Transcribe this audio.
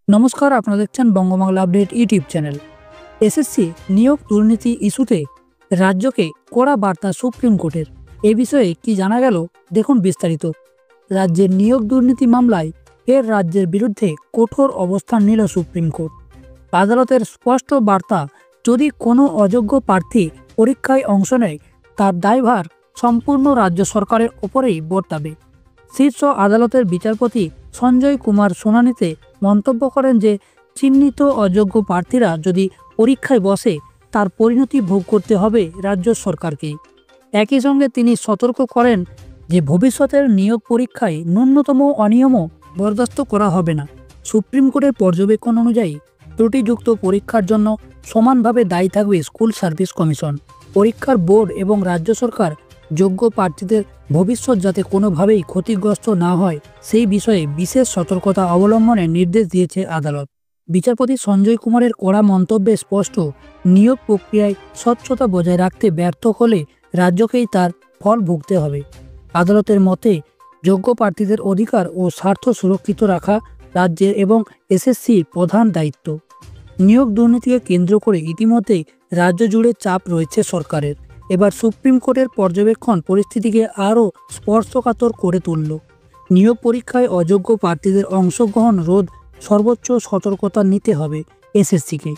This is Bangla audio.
নমস্কার, আপনারা দেখছেন বঙ্গবাংলা আপডেট ইউটিউব চ্যানেল। এসএসসি নিয়োগ দুর্নীতি ইস্যুতে রাজ্যকে কড়া বার্তা সুপ্রিম কোর্টের। এ বিষয়ে কি জানা গেল, দেখুন বিস্তারিত। রাজ্যের নিয়োগ দুর্নীতি মামলায় ফের রাজ্যের বিরুদ্ধে কঠোর অবস্থান নিল সুপ্রিম কোর্ট। আদালতের স্পষ্ট বার্তা, যদি কোনো অযোগ্য প্রার্থী পরীক্ষায় অংশ নেয়, তার দায়ভার সম্পূর্ণ রাজ্য সরকারের ওপরেই বর্তাবে। শীর্ষ আদালতের বিচারপতি সঞ্জয় কুমার শুনানিতে মন্তব্য করেন যে চিহ্নিত অযোগ্য প্রার্থীরা যদি পরীক্ষায় বসে, তার পরিণতি ভোগ করতে হবে রাজ্য সরকারকেই। একই সঙ্গে তিনি সতর্ক করেন যে ভবিষ্যতের নিয়োগ পরীক্ষায় ন্যূনতম অনিয়মও বরদাস্ত করা হবে না। সুপ্রিম কোর্টের পর্যবেক্ষণ অনুযায়ী ত্রুটিযুক্ত পরীক্ষার জন্য সমানভাবে দায়ী থাকবে স্কুল সার্ভিস কমিশন। পরীক্ষার বোর্ড এবং রাজ্য সরকার যোগ্য প্রার্থীদের ভবিষ্যৎ যাতে কোনোভাবেই ক্ষতিগ্রস্ত না হয়, সেই বিষয়ে বিশেষ সতর্কতা অবলম্বনের নির্দেশ দিয়েছে আদালত। বিচারপতি সঞ্জয় কুমারের কড়া মন্তব্যে স্পষ্ট, নিয়োগ প্রক্রিয়ায় স্বচ্ছতা বজায় রাখতে ব্যর্থ হলে রাজ্যকেই তার ফল ভুগতে হবে। আদালতের মতে, যোগ্য প্রার্থীদের অধিকার ও স্বার্থ সুরক্ষিত রাখা রাজ্যের এবং এসএসসির প্রধান দায়িত্ব। নিয়োগ দুর্নীতিকে কেন্দ্র করে ইতিমধ্যেই রাজ্য জুড়ে চাপ রয়েছে সরকারের। এবার সুপ্রিম কোর্টের পর্যবেক্ষণ পরিস্থিতিকে আরও স্পর্শকাতর করে তুলল। নিয়োগ পরীক্ষায় অযোগ্য প্রার্থীদের অংশগ্রহণ রোধ সর্বোচ্চ সতর্কতা নিতে হবে এসএসসিকে।